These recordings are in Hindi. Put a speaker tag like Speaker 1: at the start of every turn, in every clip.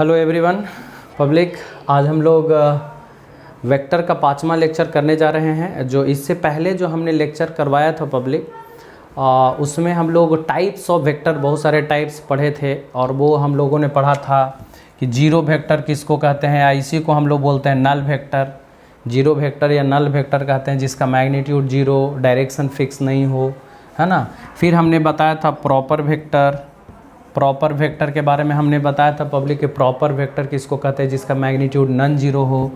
Speaker 1: हेलो एवरीवन पब्लिक, आज हम लोग वेक्टर का 5वां लेक्चर करने जा रहे हैं। जो इससे पहले जो हमने लेक्चर करवाया था पब्लिक, उसमें हम लोग टाइप्स ऑफ वेक्टर, बहुत सारे टाइप्स पढ़े थे। और वो हम लोगों ने पढ़ा था कि जीरो वेक्टर किसको कहते हैं, या इसी को हम लोग बोलते हैं नल वेक्टर। जीरो वेक्टर या नल वेक्टर कहते हैं जिसका मैग्नीट्यूड जीरो, डायरेक्शन फिक्स नहीं हो, है ना। फिर हमने बताया था प्रॉपर वेक्टर। प्रॉपर वेक्टर के बारे में हमने बताया था पब्लिक के प्रॉपर वेक्टर किसको कहते हैं जिसका मैग्नीट्यूड नॉन जीरो हो।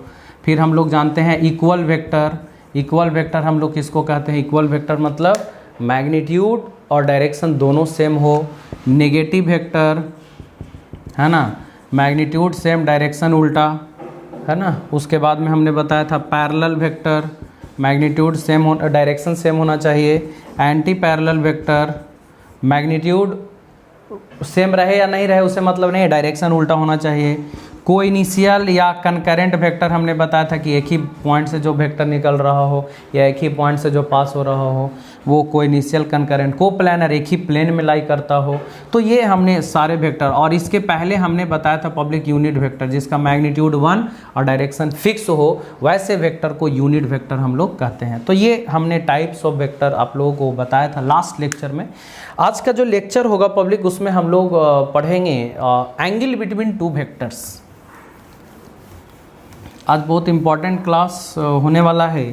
Speaker 1: फिर हम लोग जानते हैं इक्वल वेक्टर। इक्वल वेक्टर हम लोग किसको कहते हैं, इक्वल वेक्टर मतलब मैग्नीट्यूड और डायरेक्शन दोनों सेम हो। नेगेटिव वेक्टर, है ना, मैग्नीट्यूड सेम डायरेक्शन उल्टा, है ना। उसके बाद में हमने बताया था पैरेलल वेक्टर, मैग्नीट्यूड सेम हो, डायरेक्शन सेम होना चाहिए। Anti parallel vector, magnitude same रहे या नहीं रहे उससे मतलब नहीं, डायरेक्शन उल्टा होना चाहिए। को इनिशियल या कनकरेंट वेक्टर हमने बताया था कि एक ही पॉइंट से जो वेक्टर निकल रहा हो या एक ही पॉइंट से जो पास हो रहा हो वो को इनिशियल कनकरेंट। को प्लानर, एक ही प्लेन में लाई करता हो। तो ये हमने सारे वेक्टर, और इसके पहले हमने बताया था पब्लिक यूनिट वेक्टर जिसका मैग्नीट्यूड 1 और डायरेक्शन फिक्स हो, वैसे वेक्टर को यूनिट वेक्टर हम लोग कहते हैं। तो ये हमने टाइप्स ऑफ वेक्टर आप लोगों को बताया था लास्ट लेक्चर में। आज का जो लेक्चर होगा पब्लिक उसमें हम लोग पढ़ेंगे एंगल बिटवीन टू वेक्टर्स। आज बहुत इम्पॉर्टेंट क्लास होने वाला है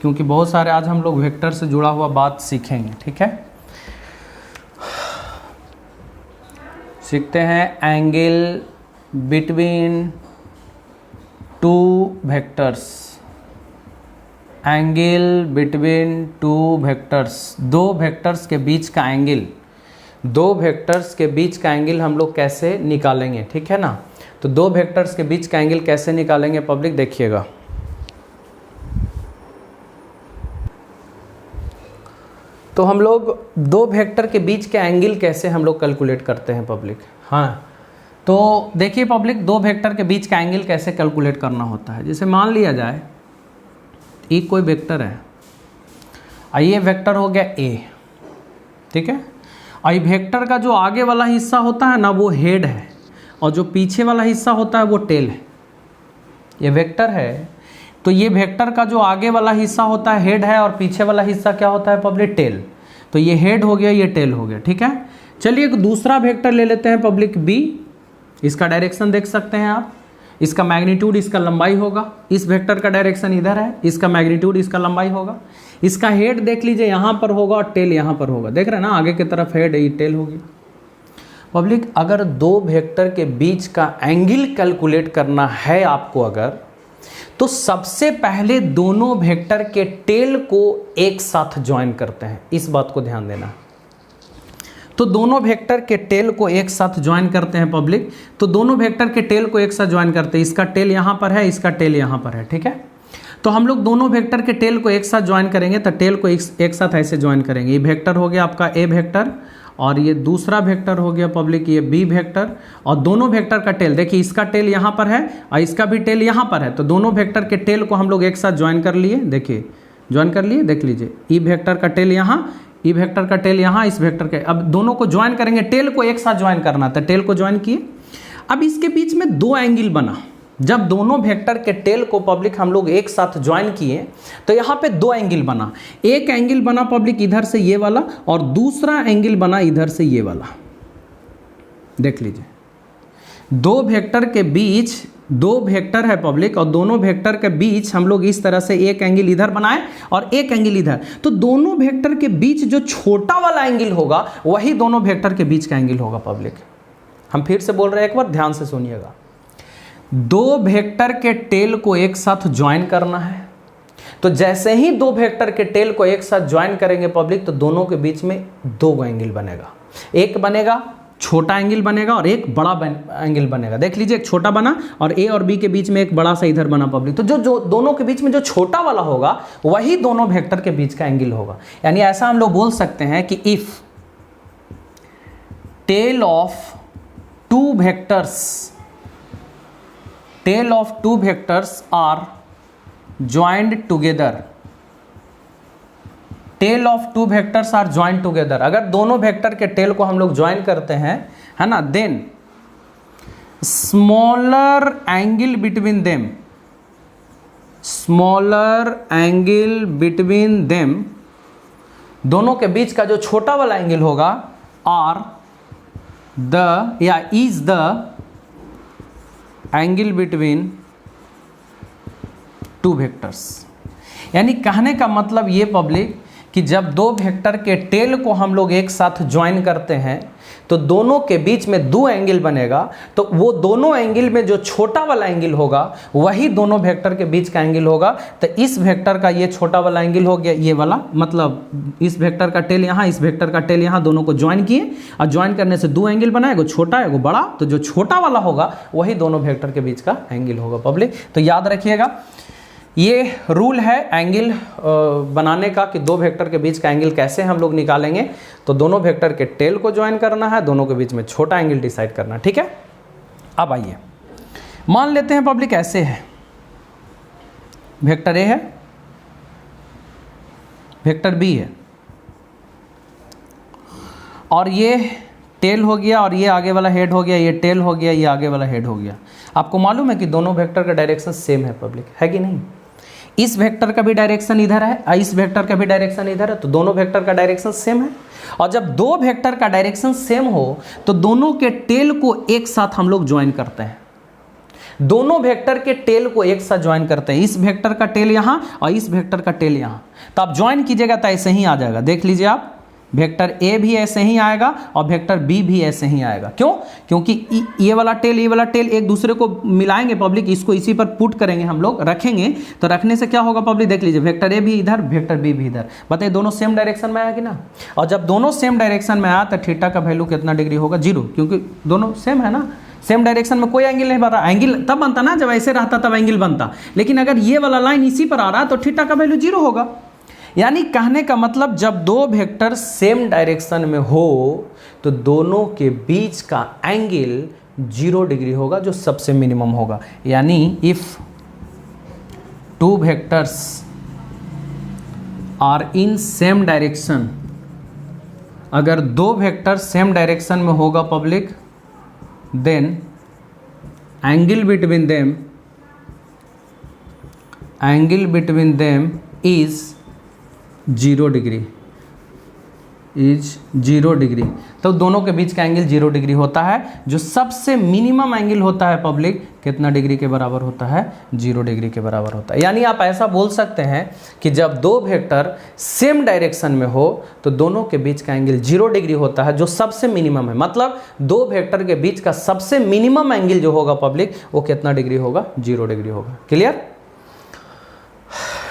Speaker 1: क्योंकि बहुत सारे आज हम लोग वेक्टर से जुड़ा हुआ बात सीखेंगे, ठीक है। सीखते हैं angle between two vectors. Angle between two vectors, दो वेक्टर्स के बीच का एंगल, दो वेक्टर्स के बीच का एंगल हम लोग कैसे निकालेंगे, ठीक है ना। तो दो वेक्टर्स के बीच का एंगल कैसे निकालेंगे पब्लिक, देखिएगा। तो हम लोग दो वेक्टर के बीच के एंगल कैसे हम लोग कैलकुलेट करते हैं पब्लिक। हाँ, तो देखिए पब्लिक, दो वेक्टर के बीच का एंगल कैसे कैलकुलेट करना होता है। जैसे मान लिया जाए ये कोई वेक्टर है, ये वेक्टर हो गया ए, ठीक है। और वेक्टर का जो आगे वाला हिस्सा होता है ना वो हेड है, और जो पीछे वाला हिस्सा होता है वो टेल है। ये वेक्टर है तो ये वेक्टर का जो आगे वाला हिस्सा होता है हेड है, और पीछे वाला हिस्सा क्या होता है पब्लिक, टेल। तो ये हेड हो गया, ये टेल हो गया, ठीक है। चलिए एक दूसरा वेक्टर ले लेते हैं पब्लिक बी। इसका डायरेक्शन देख सकते हैं आप, इसका मैग्नीट्यूड इसका लंबाई होगा। इस वेक्टर का डायरेक्शन इधर है, इसका मैग्नीट्यूड इसका लंबाई होगा। इसका हेड देख लीजिए यहाँ पर होगा और टेल यहाँ पर होगा, देख रहे हैं ना, आगे की तरफ हेड है, ये टेल होगी पब्लिक। अगर दो वेक्टर के बीच का एंगल कैलकुलेट करना है आपको अगर, तो सबसे पहले दोनों वेक्टर के टेल को एक साथ ज्वाइन करते हैं, इस बात को ध्यान देना। तो दोनों वेक्टर के टेल को एक साथ ज्वाइन करते हैं पब्लिक। तो दोनों वेक्टर के टेल को एक साथ ज्वाइन करते हैं, इसका टेल यहाँ पर है, इसका टेल यहाँ पर है, ठीक है। तो हम लोग दोनों वेक्टर के टेल को एक साथ ज्वाइन करेंगे, तो टेल को एक साथ ऐसे ज्वाइन करेंगे। ये वेक्टर हो गया आपका ए वेक्टर, और ये दूसरा वेक्टर हो गया पब्लिक ये बी वेक्टर। और दोनों वेक्टर का टेल देखिए, इसका टेल यहाँ पर है और इसका भी टेल यहाँ पर है। तो दोनों वेक्टर के टेल को हम लोग एक साथ ज्वाइन कर लिए, देखिए ज्वाइन कर लिए, देख लीजिए। ई वेक्टर का टेल यहाँ, ई वेक्टर का टेल यहाँ, इस वेक्टर के, अब दोनों को ज्वाइन करेंगे, टेल को एक साथ ज्वाइन करना, तो टेल को ज्वाइन किए। अब इसके बीच में दो एंगल बना। जब दोनों वेक्टर के टेल को पब्लिक हम लोग एक साथ ज्वाइन किए तो यहाँ पे दो एंगल बना। एक एंगल बना पब्लिक इधर से ये वाला, और दूसरा एंगल बना इधर से ये वाला, देख लीजिए। दो वेक्टर के बीच, दो वेक्टर है पब्लिक, और दोनों वेक्टर के बीच हम लोग इस तरह से एक एंगल इधर बनाए और एक एंगल इधर। तो दोनों वेक्टर के बीच जो छोटा वाला एंगल होगा वही दोनों वेक्टर के बीच का एंगल होगा पब्लिक। हम फिर से बोल रहे हैं, एक बार ध्यान से सुनिएगा। दो वेक्टर के टेल को एक साथ ज्वाइन करना है, तो जैसे ही दो वेक्टर के टेल को एक साथ ज्वाइन करेंगे पब्लिक, तो दोनों के बीच में दो एंगल बनेगा। एक बनेगा छोटा एंगल बनेगा और एक बड़ा एंगल बनेगा। देख लीजिए, एक छोटा बना और ए और बी के बीच में एक बड़ा सा इधर बना पब्लिक। तो जो दोनों के बीच में जो छोटा वाला होगा वही दोनों वेक्टर के बीच का एंगल होगा। यानी ऐसा हम लोग बोल सकते हैं कि if tail of two vectors, tail of two vectors are joined together, tail of two vectors are joined together. अगर दोनों वेक्टर के टेल को हम लोग ज्वाइन करते हैं, है ना, then smaller angle between them, smaller angle between them, दोनों के बीच का जो छोटा वाला एंगल होगा, आर द या is the angle between two vectors. यानी कहने का मतलब ये पब्लिक कि जब दो वेक्टर के टेल को हम लोग एक साथ ज्वाइन करते हैं तो दोनों के बीच में दो एंगल बनेगा, तो वो दोनों एंगल में जो छोटा वाला एंगल होगा वही दोनों वेक्टर के बीच का एंगल होगा। तो इस वेक्टर का ये छोटा वाला एंगल हो गया ये वाला, मतलब इस वेक्टर का टेल यहाँ, इस वेक्टर का टेल यहाँ, दोनों को ज्वाइन किए और ज्वाइन करने से दो एंगल बना, एगो छोटा एगो बड़ा, तो जो छोटा वाला होगा वही दोनों वेक्टर के बीच का एंगल होगा पब्लिक। तो याद रखिएगा ये रूल है एंगल बनाने का कि दो वेक्टर के बीच का एंगल कैसे हम लोग निकालेंगे। तो दोनों वेक्टर के टेल को ज्वाइन करना है, दोनों के बीच में छोटा एंगल डिसाइड करना है, ठीक है। अब आइए मान लेते हैं पब्लिक ऐसे है, वेक्टर ए है, वेक्टर बी है, और ये टेल हो गया और ये आगे वाला हेड हो गया, ये टेल हो गया, ये आगे वाला हेड हो गया। आपको मालूम है कि दोनों वेक्टर का डायरेक्शन सेम है पब्लिक, है कि नहीं। इस वेक्टर का भी डायरेक्शन इधर है, इस वेक्टर का भी डायरेक्शन इधर है, तो दोनों वेक्टर का डायरेक्शन सेम है। और जब दो वेक्टर का डायरेक्शन सेम हो तो दोनों के टेल को एक साथ हम लोग ज्वाइन करते हैं, दोनों वेक्टर के टेल को एक साथ ज्वाइन करते हैं। इस वेक्टर का टेल यहां और इस वेक्टर का टेल यहां, तो आप ज्वाइन कीजिएगा तो ऐसे ही आ जाएगा। देख लीजिए आप, वेक्टर ए भी ऐसे ही आएगा और वेक्टर बी भी ऐसे ही आएगा। क्यों? क्योंकि ये वाला टेल एक दूसरे को मिलाएंगे पब्लिक, इसको इसी पर पुट करेंगे हम लोग, रखेंगे, तो रखने से क्या होगा पब्लिक, देख लीजिए वेक्टर ए भी इधर, वेक्टर बी भी इधर, बताइए दोनों सेम डायरेक्शन में आया कि ना। और जब दोनों सेम डायरेक्शन में आया तो थीटा का वैल्यू कितना डिग्री होगा, 0, क्योंकि दोनों सेम है ना, सेम डायरेक्शन में कोई एंगल नहीं बन रहा। एंगल तब बनता ना जब ऐसे रहता तब एंगल बनता, लेकिन अगर ये वाला लाइन इसी पर आ रहा है तो थीटा का वैल्यू 0 होगा। यानी कहने का मतलब जब दो वेक्टर सेम डायरेक्शन में हो तो दोनों के बीच का एंगल 0 डिग्री होगा, जो सबसे मिनिमम होगा। यानी if two vectors are in same direction, अगर दो वेक्टर सेम डायरेक्शन में होगा public, then angle between them is 0 degree, is 0 degree. तो दोनों के बीच का एंगल 0 डिग्री होता है, जो सबसे मिनिमम एंगल होता है पब्लिक कितना डिग्री के बराबर होता है, 0 डिग्री के बराबर होता है। यानी आप ऐसा बोल सकते हैं कि जब दो वेक्टर सेम डायरेक्शन में हो तो दोनों के बीच का एंगल 0 डिग्री होता है, जो सबसे मिनिमम है। मतलब दो वेक्टर के बीच का सबसे मिनिमम एंगल जो होगा पब्लिक वो कितना डिग्री होगा, 0 डिग्री होगा। क्लियर?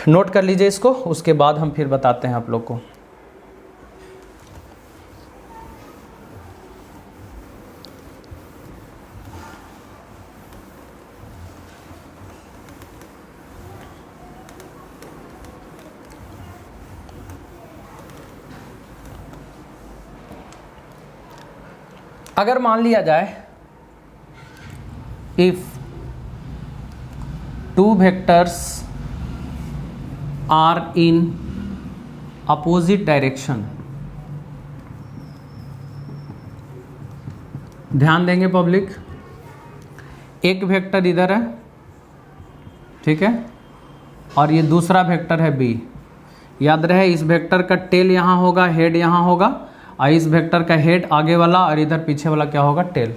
Speaker 1: नोट कर लीजिए इसको, उसके बाद हम फिर बताते हैं आप लोग को। अगर मान लिया जाए if two vectors are in opposite direction, ध्यान देंगे पब्लिक, एक वेक्टर इधर है, ठीक है, और ये दूसरा वेक्टर है बी। याद रहे इस वेक्टर का टेल यहाँ होगा, हेड यहाँ होगा, और इस वेक्टर का हेड आगे वाला और इधर पीछे वाला क्या होगा, टेल।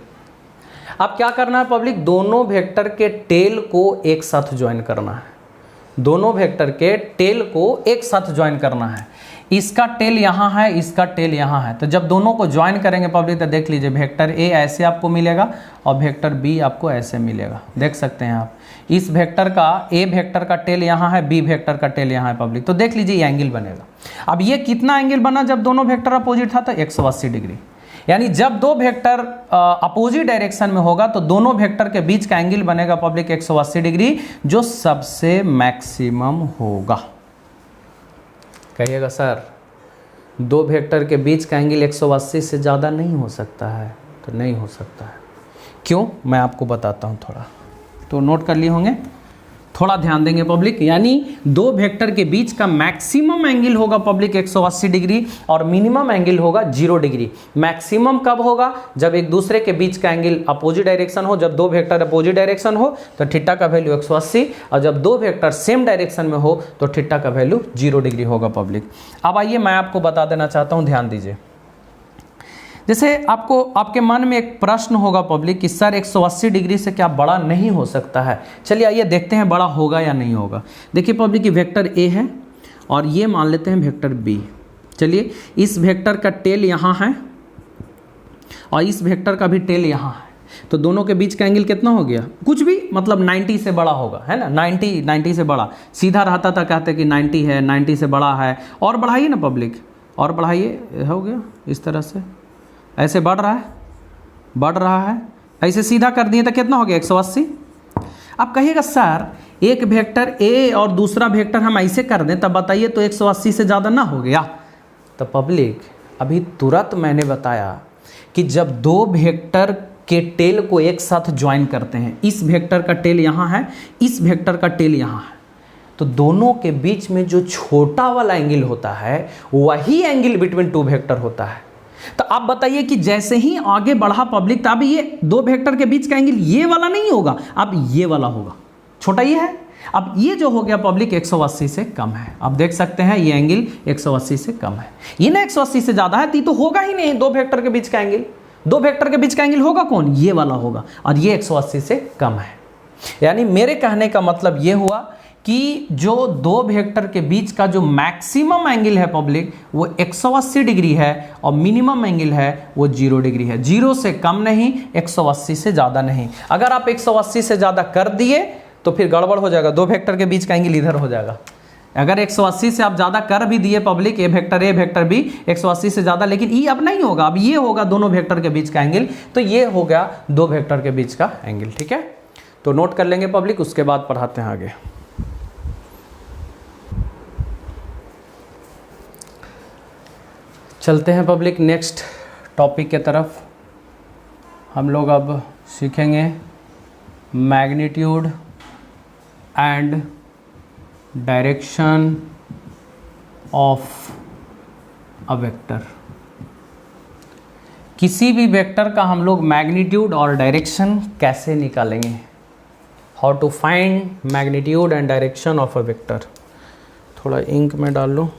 Speaker 1: अब क्या करना है पब्लिक, दोनों वेक्टर के टेल को एक साथ ज्वाइन करना है, दोनों वेक्टर के टेल को एक साथ ज्वाइन करना है। इसका टेल यहाँ है, इसका टेल यहाँ है, तो जब दोनों को ज्वाइन करेंगे पब्लिक तो देख लीजिए वेक्टर ए ऐसे आपको मिलेगा और वेक्टर बी आपको ऐसे मिलेगा। देख सकते हैं आप, इस वेक्टर का ए वेक्टर का टेल यहाँ है, बी वेक्टर का टेल यहाँ है पब्लिक, तो देख लीजिए ये एंगल बनेगा। अब ये कितना एंगल बना जब दोनों वेक्टर अपोजिट था, तो 180 डिग्री। यानी जब दो वेक्टर अपोजिट डायरेक्शन में होगा तो दोनों वेक्टर के बीच का एंगल बनेगा पब्लिक 180 डिग्री, जो सबसे मैक्सिमम होगा। कहिएगा सर दो वेक्टर के बीच का एंगल 180 से ज़्यादा नहीं हो सकता है, तो नहीं हो सकता है। क्यों? मैं आपको बताता हूँ थोड़ा, तो नोट कर लिए होंगे। थोड़ा ध्यान देंगे पब्लिक, यानी दो वेक्टर के बीच का मैक्सिमम एंगल होगा पब्लिक 180 डिग्री और मिनिमम एंगल होगा 0 डिग्री। मैक्सिमम कब होगा? जब एक दूसरे के बीच का एंगल अपोजिट डायरेक्शन हो। जब दो वेक्टर अपोजिट डायरेक्शन हो तो थीटा का वैल्यू 180, और जब दो वेक्टर सेम डायरेक्शन में हो तो थीटा का वैल्यू 0 डिग्री होगा पब्लिक। अब आइए मैं आपको बता देना चाहता हूँ, ध्यान दीजिए। जैसे आपको आपके मन में एक प्रश्न होगा पब्लिक कि सर 180 डिग्री से क्या बड़ा नहीं हो सकता है? चलिए आइए देखते हैं बड़ा होगा या नहीं होगा। देखिए पब्लिक, ये वेक्टर ए है और ये मान लेते हैं वेक्टर बी। चलिए इस वेक्टर का टेल यहाँ है और इस वेक्टर का भी टेल यहाँ है, तो दोनों के बीच का एंगल कितना हो गया? कुछ भी मतलब 90 से बड़ा होगा, है ना। 90 से बड़ा सीधा रहता था, कहते कि 90 है, 90 से बड़ा है। और बढ़ाइए ना पब्लिक, और बढ़ाइए, हो गया इस तरह से, ऐसे बढ़ रहा है, ऐसे सीधा कर दिए तो कितना हो गया? 180। अब कहिएगा सर एक वेक्टर ए और दूसरा वेक्टर हम ऐसे कर दें तब बताइए तो 180 से ज़्यादा ना हो गया? तो पब्लिक अभी तुरंत मैंने बताया कि जब दो वेक्टर के टेल को एक साथ ज्वाइन करते हैं, इस वेक्टर का टेल यहाँ है, इस वेक्टर का टेल यहाँ है, तो दोनों के बीच में जो छोटा वाला एंगल होता है वही एंगल बिटवीन टू वेक्टर होता है। तो आप बताइए कि जैसे ही आगे बढ़ा पब्लिक, तो अब ये दो वेक्टर के बीच का एंगल ये वाला नहीं होगा, अब ये वाला होगा, छोटा ये है। अब ये जो हो गया पब्लिक 180 से कम है। आप देख सकते हैं ये एंगल 180 से कम है, ये ना 180 से ज़्यादा है तो होगा ही नहीं दो वेक्टर के बीच का एंगल। दो वेक्टर के बीच का एंगल होगा कौन? ये वाला होगा, और ये 180 से कम है। यानी मेरे कहने का मतलब ये हुआ कि जो दो वेक्टर के बीच का जो मैक्सिमम एंगल है पब्लिक वो 180 डिग्री है और मिनिमम एंगल है वो 0 डिग्री है। 0 से कम नहीं, 180 से ज़्यादा नहीं। अगर आप 180 से ज़्यादा कर दिए तो फिर गड़बड़ हो जाएगा, दो वेक्टर के बीच का एंगल इधर हो जाएगा। अगर 180 से आप ज़्यादा कर भी दिए पब्लिक, ए वेक्टर बी 180 से ज़्यादा, लेकिन ई अब नहीं होगा, अब ये होगा दोनों वेक्टर के बीच का एंगल, तो ये हो गया दो वेक्टर के बीच का एंगल। ठीक है, तो नोट कर लेंगे पब्लिक, उसके बाद पढ़ाते हैं आगे। चलते हैं पब्लिक नेक्स्ट टॉपिक के तरफ। हम लोग अब सीखेंगे magnitude and direction of a vector. किसी भी वेक्टर का हम लोग मैग्नीट्यूड और डायरेक्शन कैसे निकालेंगे? How to find magnitude and direction of a vector. थोड़ा इंक में डाल लो।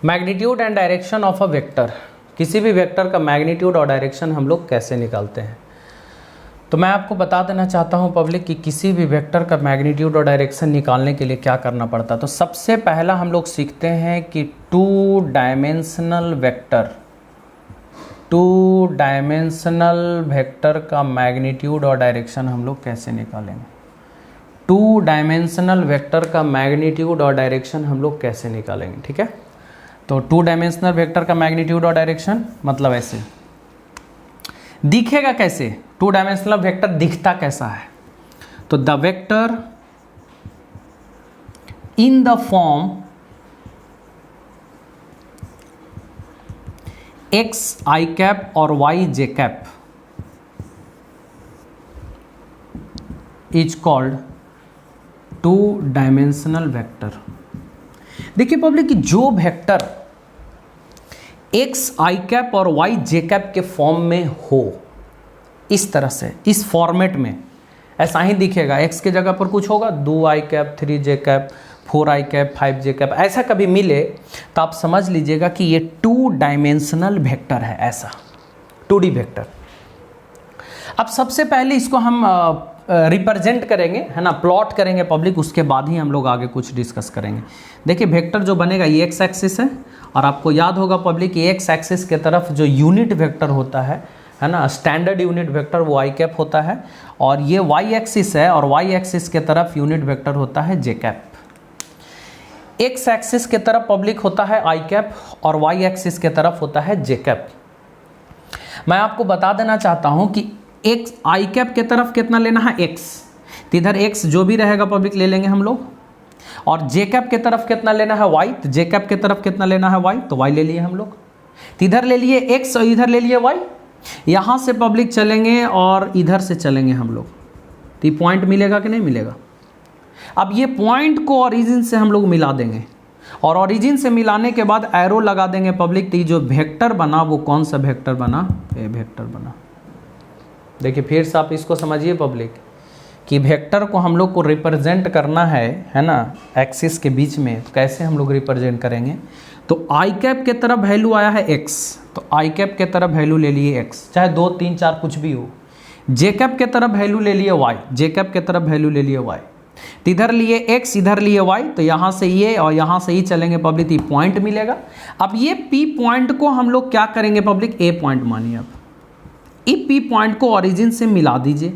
Speaker 1: Magnitude and direction of a vector, किसी भी वेक्टर का मैग्नीट्यूड और डायरेक्शन हम लोग कैसे निकालते हैं? तो मैं आपको बता देना चाहता हूं पब्लिक कि किसी भी वेक्टर का मैग्नीट्यूड और डायरेक्शन निकालने के लिए क्या करना पड़ता है। तो सबसे पहला हम लोग सीखते हैं कि टू डायमेंशनल वेक्टर का मैग्नीट्यूड और डायरेक्शन हम लोग कैसे निकालेंगे। टू डायमेंशनल वेक्टर का मैग्नीट्यूड और डायरेक्शन हम लोग कैसे निकालेंगे? ठीक है, तो टू डायमेंशनल वेक्टर का मैग्नीट्यूड और डायरेक्शन मतलब ऐसे दिखेगा। कैसे टू डायमेंशनल वेक्टर दिखता कैसा है? तो the vector in the form X I cap और Y J cap is called two dimensional vector. देखिए पब्लिक कि जो वेक्टर एक्स आई कैप और वाई जे कैप के फॉर्म में हो, इस तरह से इस फॉर्मेट में ऐसा ही दिखेगा। एक्स के जगह पर कुछ होगा, 2 आई कैप 3 जे कैप 4 आई कैप 5 जे कैप, ऐसा कभी मिले तो आप समझ लीजिएगा कि ये टू डायमेंशनल वेक्टर है, ऐसा 2D वेक्टर। अब सबसे पहले इसको हम रिप्रेजेंट करेंगे, है ना, प्लॉट करेंगे पब्लिक, उसके बाद ही हम लोग आगे कुछ डिस्कस करेंगे। देखिए वेक्टर जो बनेगा ये एक्स एक्सिस है, और आपको याद होगा पब्लिक कि एक्स एक्सिस के तरफ जो यूनिट वेक्टर होता है ना, स्टैंडर्ड यूनिट वेक्टर वो आई कैप होता है, और ये वाई एक्सिस है और वाई एक्सिस के तरफ यूनिट वेक्टर होता है जे कैप। एक्स एक्सिस के तरफ पब्लिक होता है आई कैप और वाई एक्सिस के तरफ होता है जे कैप। मैं आपको बता देना चाहता हूं कि एक्स आई कैप के तरफ कितना लेना है, एक्स, तो इधर एक्स जो भी रहेगा पब्लिक ले लेंगे हम लोग, और जे कैप के तरफ कितना लेना है y, तो जे कैप के तरफ कितना लेना है y, तो y ले लिए हम लोग। तो इधर ले लिए x और इधर ले लिए y। यहाँ से पब्लिक चलेंगे और इधर से चलेंगे हम लोग, तो ये पॉइंट मिलेगा कि नहीं मिलेगा। अब ये पॉइंट को ओरिजिन से हम लोग मिला देंगे और ओरिजिन से मिलाने के बाद एरो लगा देंगे पब्लिक। तो ये जो वेक्टर बना वो कौन सा वेक्टर बना, ए वेक्टर बना। देखिए फिर से आप इसको समझिए पब्लिक कि वेक्टर को हम लोग को रिप्रेजेंट करना है ना, एक्सिस के बीच में। तो कैसे हम लोग रिप्रेजेंट करेंगे, तो आई कैप के तरफ वैल्यू आया है x, तो आई कैप के तरफ वैल्यू ले लिए x, चाहे 2 3 4 कुछ भी हो। जे कैप के तरफ वैल्यू ले लिए y, जे कैप के तरफ वैल्यू ले लिए y। तो इधर लिए x, इधर लिए y, तो यहाँ से ये और यहाँ से ही चलेंगे पब्लिक, ये पॉइंट मिलेगा। अब ये P पॉइंट को हम लोग क्या करेंगे पब्लिक, A पॉइंट मानिए। अब इस P पॉइंट को ओरिजिन से मिला दीजिए,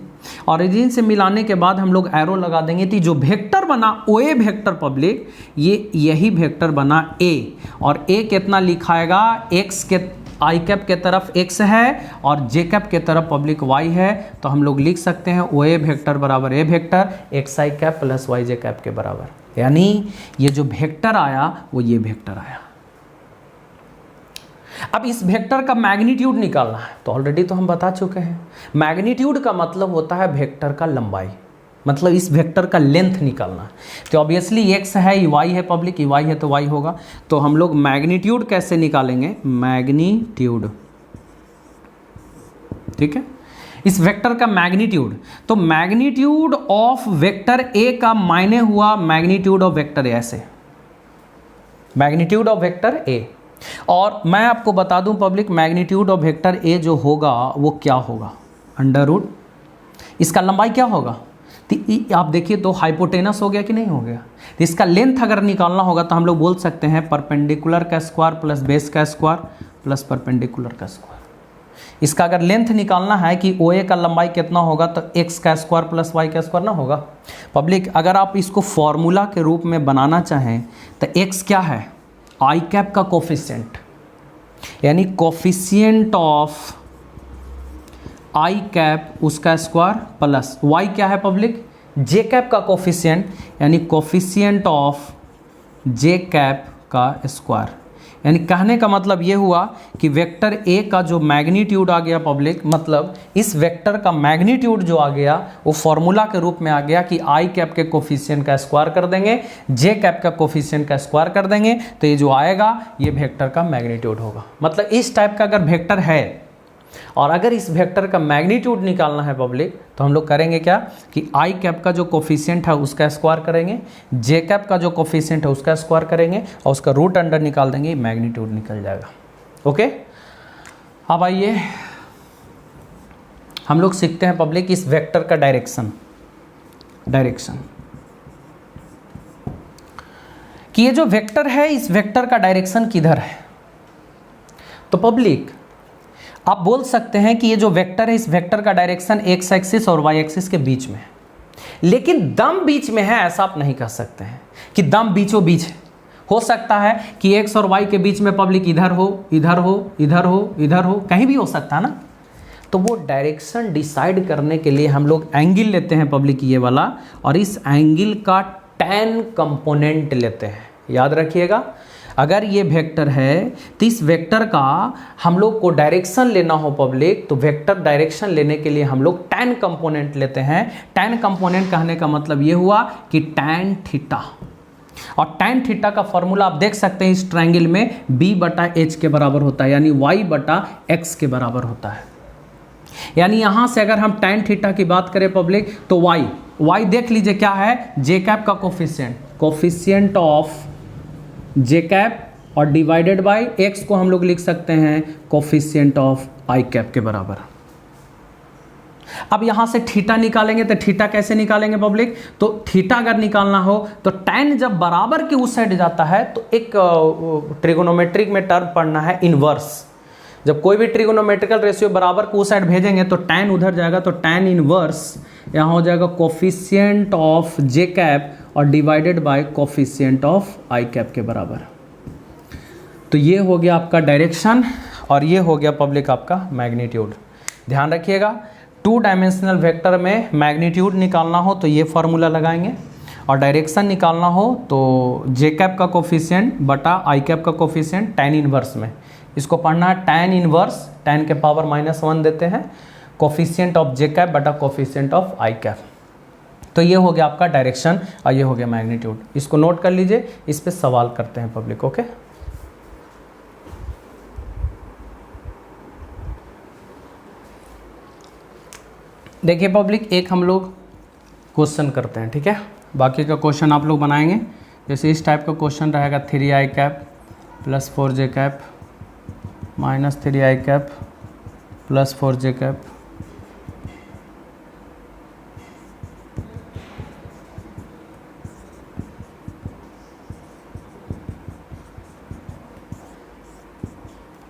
Speaker 1: ओरिजिन से मिलाने के बाद हम लोग एरो लगा देंगे। तो जो वेक्टर बना OA वेक्टर पब्लिक, ये यही वेक्टर बना A, और A कितना लिखाएगा, x के आई कैप के तरफ x है और जे कैप के तरफ पब्लिक y है। तो हम लोग लिख सकते हैं OA वेक्टर बराबर A vector x I cap plus y J cap के बराबर। यानी ये जो वेक्टर आया वो ये वेक्टर आया। अब इस वेक्टर का मैग्नीट्यूड निकालना है, तो ऑलरेडी तो हम बता चुके हैं। मैग्नीट्यूड का मतलब होता है वेक्टर का लंबाई, मतलब इस वेक्टर का लेंथ निकालना है। तो ऑब्वियसली x है, y है पब्लिक, y है तो y होगा। तो हम लोग मैग्नीट्यूड कैसे निकालेंगे, मैग्नीट्यूड, ठीक है, इस वेक्टर का मैग्नीट्यूड। तो मैग्नीट्यूड ऑफ वेक्टर a का मायने हुआ मैग्नीट्यूड ऑफ वेक्टर a, ऐसे मैग्नीट्यूड ऑफ वेक्टर a। और मैं आपको बता दूं public, magnitude of vector a जो होगा वो क्या होगा, अंडर रूट, इसका लंबाई क्या होगा, तो आप देखिए तो हाइपोटेनस हो गया कि नहीं हो गया। तो इसका लेंथ अगर निकालना होगा तो हम लोग बोल सकते हैं परपेंडिकुलर का स्क्वायर प्लस बेस का स्क्वायर प्लस परपेंडिकुलर का स्क्वायर। इसका अगर लेंथ निकालना है कि OA का लंबाई कितना होगा, तो x का स्क्वायर प्लस y का स्क्वायर ना होगा पब्लिक। अगर आप इसको फॉर्मूला के रूप में बनाना चाहें तो x क्या है, आई कैप का कोफिशिएंट, यानी कोफिशिएंट ऑफ आई कैप उसका स्क्वायर प्लस y क्या है पब्लिक, जे कैप का कोफिशिएंट, यानी कोफिशिएंट ऑफ जे कैप का स्क्वायर। यानी कहने का मतलब ये हुआ कि वेक्टर A का जो मैग्नीट्यूड आ गया पब्लिक, मतलब इस वेक्टर का मैग्नीट्यूड जो आ गया वो फॉर्मूला के रूप में आ गया कि आई कैप के कोफिशिएंट का स्क्वायर कर देंगे, जे कैप का कोफिशिएंट का स्क्वायर कर देंगे, तो ये जो आएगा ये वेक्टर का मैग्नीट्यूड होगा। मतलब इस टाइप का अगर वेक्टर है और अगर इस वेक्टर का मैग्नीट्यूड निकालना है पब्लिक, तो हम लोग करेंगे क्या कि आई कैप का जो कोफिशिएंट है उसका स्क्वायर करेंगे, जे कैप का जो कोफिशिएंट है उसका स्क्वायर करेंगे और उसका रूट अंडर निकाल देंगे, मैग्नीट्यूड निकल जाएगा। ओके, अब आइए हम लोग सीखते हैं पब्लिक इस वेक्टर का डायरेक्शन कि ये जो वेक्टर है इस वेक्टर का डायरेक्शन किधर है। तो पब्लिक आप बोल सकते हैं कि ये जो वेक्टर है इस वेक्टर का डायरेक्शन x एक्सिस और y एक्सिस के बीच में है, लेकिन दम बीच में है ऐसा आप नहीं कह सकते हैं कि दम बीचों बीच है। हो सकता है कि x और y के बीच में पब्लिक इधर हो, इधर हो, इधर हो, इधर हो, कहीं भी हो सकता है ना। तो वो डायरेक्शन डिसाइड करने के लिए हम लोग एंगल लेते हैं पब्लिक ये वाला, और इस एंगल का tan कंपोनेंट लेते हैं। याद रखिएगा, अगर ये वेक्टर है तो इस वेक्टर का हम लोग को डायरेक्शन लेना हो पब्लिक, तो वेक्टर डायरेक्शन लेने के लिए हम लोग tan कंपोनेंट लेते हैं। tan कंपोनेंट कहने का मतलब ये हुआ कि tan थीटा, और tan थीटा का फॉर्मूला आप देख सकते हैं इस ट्रायंगल में b/h के बराबर होता है, यानी y/x के बराबर होता है। यानी यहां से अगर हम tan थीटा की बात करें पब्लिक, तो y देख लीजिए क्या है, जे कैप का कोफिशिएंट ऑफ जे कैप और डिवाइडेड बाय x को हम लोग लिख सकते हैं कोफिशिएंट ऑफ आई कैप के बराबर। अब यहां से थीटा निकालेंगे, तो थीटा कैसे निकालेंगे पब्लिक, तो थीटा अगर निकालना हो तो tan जब बराबर के उस साइड जाता है तो एक ट्रिगोनोमेट्रिक में टर्म पढ़ना है इनवर्स। जब कोई भी ट्रिगोनोमेट्रिकल रेशियो बराबर को उस साइड भेजेंगे तो tan उधर जाएगा, तो tan इनवर्स यहाँ हो जाएगा कोफिशिएंट ऑफ जे कैप और divided by coefficient of I cap के बराबर। तो ये हो गया आपका डायरेक्शन और ये हो गया पब्लिक आपका मैग्नीट्यूड। ध्यान रखिएगा, 2 डायमेंशनल वेक्टर में मैग्नीट्यूड निकालना हो तो ये फॉर्मूला लगाएंगे, और डायरेक्शन निकालना हो तो जे कैप का कोफिशिएंट बटा आई कैप का कोफिशिएंट tan इनवर्स में, इसको पढ़ना है tan इनवर्स, tan के पावर -1 देते हैं, कोफिशिएंट ऑफ जे कैप बटा कोफिशिएंट ऑफ आई कैप। तो ये हो गया आपका डायरेक्शन और ये हो गया मैग्नीट्यूड। इसको नोट कर लीजिए, इस पे सवाल करते हैं पब्लिक। ओके, देखिए पब्लिक, एक हम लोग क्वेश्चन करते हैं, ठीक है। बाकी का क्वेश्चन आप लोग बनाएंगे। जैसे इस टाइप का क्वेश्चन रहेगा 3i cap plus 4j cap minus 3i cap plus 4j cap.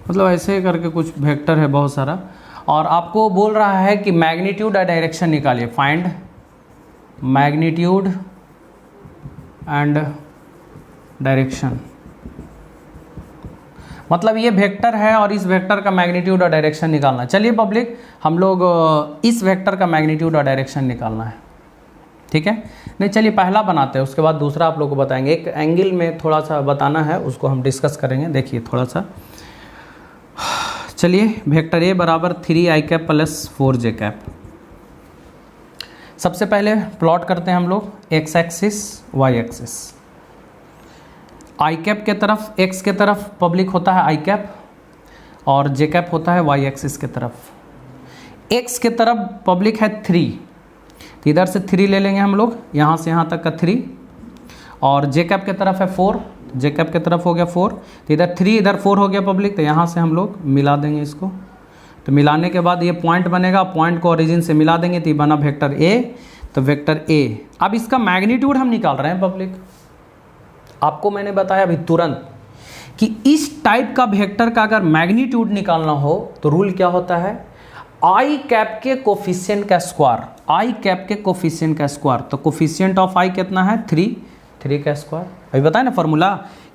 Speaker 1: मतलब ऐसे करके कुछ वेक्टर है बहुत सारा, और आपको बोल रहा है कि मैग्नीट्यूड और डायरेक्शन निकालिए। फाइंड मैग्नीट्यूड एंड डायरेक्शन, मतलब ये वेक्टर है और इस वेक्टर का मैग्नीट्यूड और डायरेक्शन निकालना। चलिए पब्लिक, हम लोग इस वेक्टर का मैग्नीट्यूड और डायरेक्शन निकालना है, ठीक है। नहीं चलिए पहला बनाते हैं, उसके बाद दूसरा आप लोग को बताएंगे। एक एंगल में थोड़ा सा बताना है, उसको हम डिस्कस करेंगे। देखिए थोड़ा सा, चलिए वेक्टर ए बराबर 3i cap plus 4j cap. सबसे पहले प्लॉट करते हैं हम लोग एक्स एक्सिस वाई एक्सिस। आई कैप के तरफ, एक्स के तरफ पब्लिक होता है आई कैप और जे कैप होता है वाई एक्सिस के तरफ। एक्स के तरफ पब्लिक है 3, तो इधर से 3 ले लेंगे हम लोग, यहाँ से यहाँ तक का 3, और जे कैप के तरफ है 4, जे कैप के तरफ हो गया 4, तो इधर 3 इधर 4 हो गया पब्लिक। तो यहाँ से हम लोग मिला देंगे इसको, तो मिलाने के बाद ये पॉइंट बनेगा, पॉइंट को ओरिजिन से मिला देंगे तो ये बना वेक्टर ए। तो वेक्टर ए, अब इसका मैग्नीट्यूड हम निकाल रहे हैं पब्लिक। आपको मैंने बताया अभी तुरंत कि इस टाइप का वेक्टर का अगर मैग्नीट्यूड निकालना हो तो रूल क्या होता है, आई कैप के कोफिशिएंट का स्क्वायर, आई कैप के कोफिशिएंट का स्क्वायर। तो कोफिशिएंट ऑफ आई कितना है 3 का स्क्वायर। अभी बताया ना फॉर्मूला,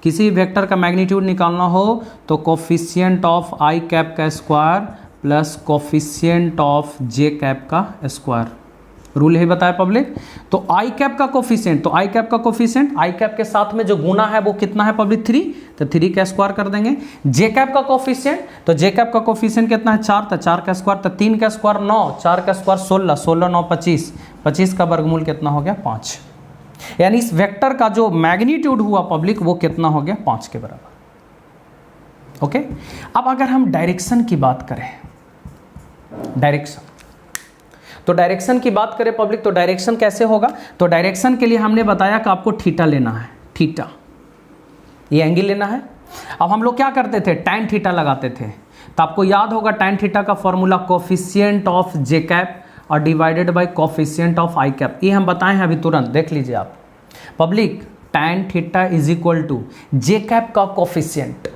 Speaker 1: किसी वेक्टर का मैग्नीट्यूड निकालना हो तो कोफिशिएंट ऑफ आई कैप का square plus coefficient of J cap का स्क्वायर, रूल यही बताया पब्लिक। तो आई कैप का कोफिशिएंट, तो आई कैप का कोफिशिएंट आई कैप के साथ में जो गुना है वो कितना है पब्लिक 3, तो 3 का स्क्वायर कर देंगे। जे कैप का कोफिशिएंट, तो जे कैप का कोफिशिएंट कितना है 4, तो 4 का स्क्वायर, तो 3 का स्क्वायर 9, 4 का स्क्वायर 16, 16 9 25, 25 का वर्गमूल कितना हो गया 5। यानी इस वेक्टर का जो मैग्नीट्यूड हुआ पब्लिक वो कितना हो गया 5 के बराबर। ओके, अब अगर हम डायरेक्शन की बात करें, डायरेक्शन, तो डायरेक्शन की बात करें पब्लिक, तो डायरेक्शन कैसे होगा, तो डायरेक्शन के लिए हमने बताया कि आपको थीटा लेना है, थीटा ये एंगल लेना है। अब हम लोग क्या करते थे, tan थीटा लगाते थे। तो आपको याद होगा tan थीटा का formula coefficient of J cap और divided by coefficient of I cap, ये हम बताए हैं अभी तुरंत, देख लीजिए आप public. tan theta is equal to J cap का कोफिशिएंट।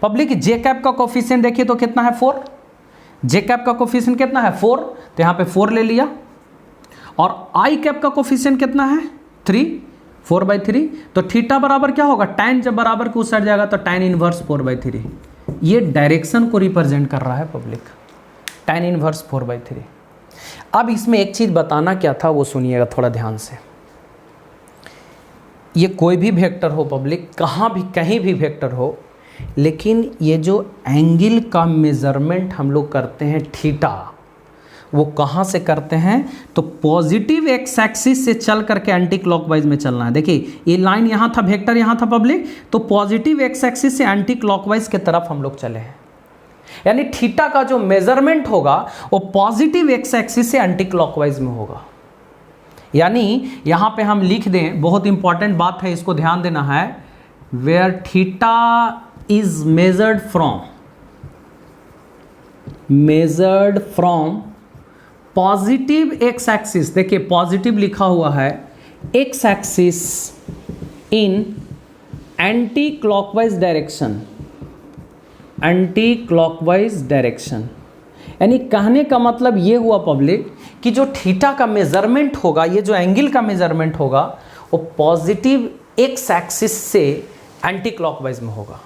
Speaker 1: पब्लिक जे कैप का कोफिशिएंट देखिए तो कितना है 4, जे कैप का कोफिशिएंट कितना है 4, तो यहाँ पे 4 ले लिया, और आई कैप का कोफिशिएंट कितना है 3, 4/3। तो थीटा बराबर क्या होगा, tan जब बराबर के उस साइड जाएगा तो tan इनवर्स 4/3। ये डायरेक्शन को रिप्रेजेंट कर रहा है पब्लिक, tan इनवर्स 4/3। अब इसमें एक चीज़ बताना क्या था वो सुनिएगा थोड़ा ध्यान से। ये कोई भी वेक्टर हो पब्लिक, कहाँ भी कहीं भी वेक्टर हो, लेकिन ये जो एंगल का मेज़रमेंट हम लोग करते हैं थीटा, वो कहाँ से करते हैं, तो पॉजिटिव एक्स एक्सिस से चल करके एंटी क्लॉकवाइज में चलना है। देखिए ये लाइन यहाँ था, वेक्टर यहाँ था पब्लिक, तो पॉजिटिव एक्स एक्सिस से एंटी क्लॉकवाइज के तरफ हम लोग चले हैं। यानी थीटा का जो मेजरमेंट होगा वो पॉजिटिव एक्स एक्सिस से एंटी क्लॉकवाइज में होगा। यानी यहां पे हम लिख दें, बहुत इंपॉर्टेंट बात है, इसको ध्यान देना है, where theta is measured from positive x axis. देखिए पॉजिटिव लिखा हुआ है, x axis in anti clockwise direction, anti clockwise direction. यानी कहने का मतलब ये हुआ पब्लिक कि जो थीटा का मेजरमेंट होगा, ये जो एंगल का मेजरमेंट होगा वो पॉजिटिव एक्स एक्सिस से एंटी क्लॉकवाइज में होगा,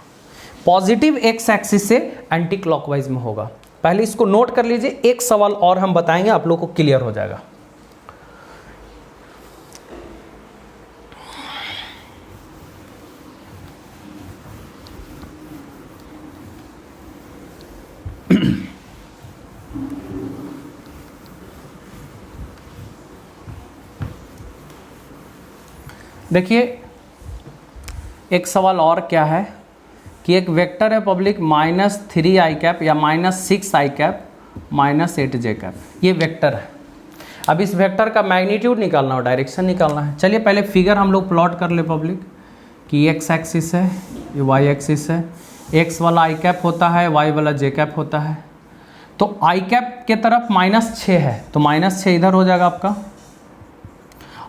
Speaker 1: पॉजिटिव एक्स एक्सिस से एंटी क्लॉकवाइज में होगा। पहले इसको नोट कर लीजिए, एक सवाल और हम बताएंगे, आप लोग को क्लियर हो जाएगा। देखिए एक सवाल और क्या है कि एक वेक्टर है पब्लिक -3i या -6i -8j, ये वेक्टर है। अब इस वेक्टर का मैग्नीट्यूड निकालना और डायरेक्शन निकालना है। चलिए पहले फिगर हम लोग प्लॉट कर ले पब्लिक कि x एक्सिस है, ये y एक्सिस है, x वाला i होता है, y वाला j होता है। तो i के तरफ -6 है तो -6 इधर हो जाएगा आपका,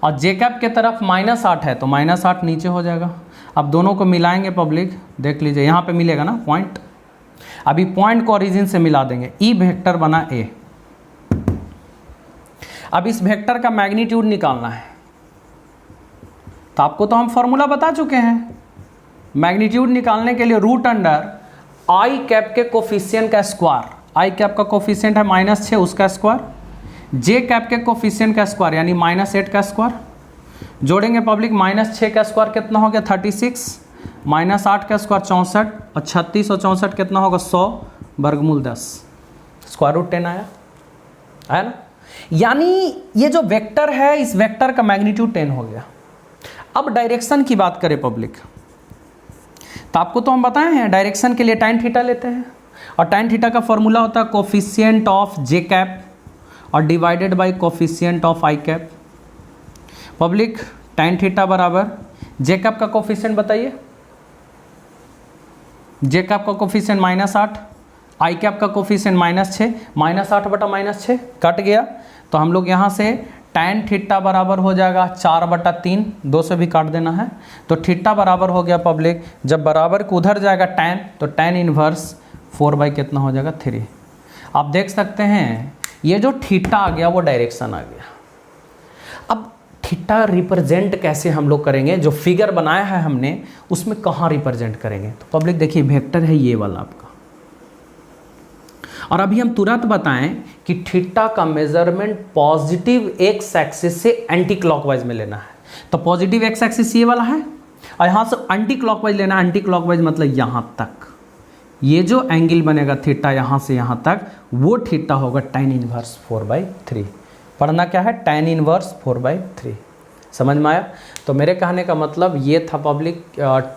Speaker 1: और j के तरफ -8 है तो -8 नीचे हो जाएगा। अब दोनों को मिलाएंगे पब्लिक, देख लीजिए यहाँ पे मिलेगा ना पॉइंट। अभी पॉइंट को ओरिजिन से मिला देंगे, ई वेक्टर बना ए। अब इस वेक्टर का मैग्नीट्यूड निकालना है, तो आपको तो हम फॉर्मूला बता चुके हैं। मैग्नीट्यूड निकालने के लिए रूट अंडर आई कैप के कोफिशिएंट का स्क्वायर, आई कैप का कोफिशिएंट है -6 उसका स्क्वायर, जे कैप के कोफिशिएंट का स्क्वायर यानी -8 का स्क्वायर, जोड़ेंगे पब्लिक -6 का स्क्वायर कितना हो गया 36, -8 का स्क्वायर 64, और 36 और 64 कितना होगा 100 वर्गमूल 10, स्क्वायर रूट 10 आया ना। यानी ये जो वेक्टर है इस वेक्टर का मैग्नीट्यूड 10 हो गया। अब डायरेक्शन की बात करें पब्लिक, तो आपको तो हम बताए हैं डायरेक्शन के लिए tan थीटा लेते हैं, और tan थीटा का फॉर्मूला होता है कोफिशिएंट ऑफ जे कैप और divided by coefficient of I cap. Public tan theta बराबर जे कैप का कोफिशिएंट बताइए, जे कैप का कोफिशिएंट -8, आई कैप का कोफिशिएंट -6, -8 बटा -6 कट गया, तो हम लोग यहाँ से tan थीटा बराबर हो जाएगा 4/3, 2 से भी काट देना है, तो थीटा बराबर हो गया पब्लिक, जब बराबर को उधर जाएगा tan, तो tan इनवर्स 4 कितना हो जाएगा 3। आप देख सकते हैं ये जो थीटा आ गया वो डायरेक्शन आ गया। अब थीटा रिप्रेजेंट कैसे हम लोग करेंगे, जो फिगर बनाया है हमने उसमें कहाँ रिप्रेजेंट करेंगे, तो पब्लिक देखिए वेक्टर है ये वाला आपका, और अभी हम तुरंत बताएं कि थीटा का मेजरमेंट पॉजिटिव एक्स एक्सिस से एंटी क्लॉकवाइज में लेना है। तो पॉजिटिव एक्स एक्सिस ये वाला है, और यहाँ से एंटी क्लॉकवाइज लेना है। एंटी क्लॉकवाइज मतलब यहाँ तक, ये जो एंगल बनेगा थीटा यहाँ से यहाँ तक, वो थीटा होगा tan इनवर्स 4/3। पढ़ना क्या है, tan इनवर्स 4/3। समझ में आया। तो मेरे कहने का मतलब ये था पब्लिक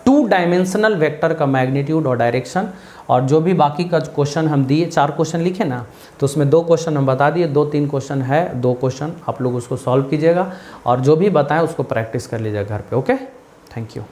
Speaker 1: 2 डायमेंशनल वेक्टर का मैग्नीट्यूड और डायरेक्शन, और जो भी बाकी का क्वेश्चन हम दिए 4 क्वेश्चन लिखे ना, तो उसमें 2 क्वेश्चन हम बता दिए, 2-3 क्वेश्चन है, 2 क्वेश्चन आप लोग उसको सॉल्व कीजिएगा और जो भी बताएं उसको प्रैक्टिस कर लीजिएगा घर पे। Okay, thank you.